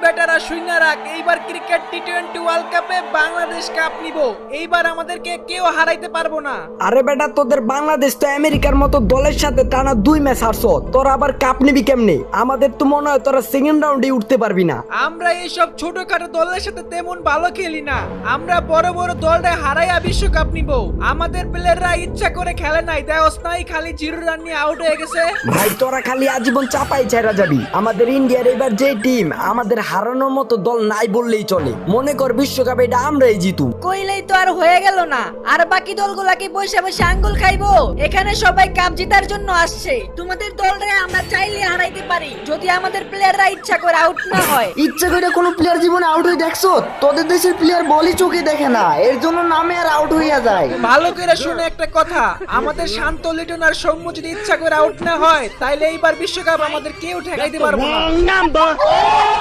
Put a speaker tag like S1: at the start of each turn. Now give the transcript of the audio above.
S1: বেটারা শুইনা রাখ, এইবার ক্রিকেট টি-20 ওয়ার্ল্ড কাপে বাংলাদেশ কাপ নিব। এইবার আমাদেরকে কেউ হারাইতে পারবো না।
S2: আরে বেটা, তোদের বাংলাদেশ তো আমেরিকার মতো দলের সাথে টানা 2 ম্যাচ হারছো, তোরা আবার কাপ নিবি কেমনে? আমাদের তো মনে হয় তোরা সেকেন্ড রাউন্ডে উঠতে পারবি না।
S1: আমরা এইসব ছোটখাটো দলের সাথে তেমন ভালো খেলি না, আমরা বড় বড় দলটা হারাইয়া বিশ্বকাপ নিব। আমাদের প্লেয়াররা ইচ্ছা করে খেলে নাই, দেওস নাই, খালি 0 রান নিয়ে আউট হয়ে গেছে।
S2: ভাই তোরা খালি আজীবন চাপাই ছাড়া যাবি। আমাদের ইন্ডিয়ার এবার যে টিম, আমাদের হারানোর মতো দল নাই বললেই চলে। মনে কর বিশ্বকাপে এটা আমরাই জিতু।
S3: কইলেই তো আর হয়ে গেল না, আর বাকি দলগুলা কি বসে বসে আঙ্গুল খাইবো? এখানে সবাই কাপ জেতার জন্য আসছে। তোমাদের দলরে আমরা চাইলে হারাইতে পারি, যদি আমাদের প্লেয়াররা ইচ্ছা করে আউট না হয়।
S4: ইচ্ছা করে কোনো প্লেয়ার জীবনে আউট হয়ে দেখছো? তোদের দেশের প্লেয়ার বলই চোখে দেখে না, এর জন্য নামে আর আউট হইয়া যায়।
S1: ভালো করে শুনে একটা কথা, আমাদের শান্ত লিটন আর সৌম্য যদি ইচ্ছা করে আউট না হয়, তাইলে এইবার বিশ্বকাপ আমাদের কেউ ঠেকাইতে পারবো না।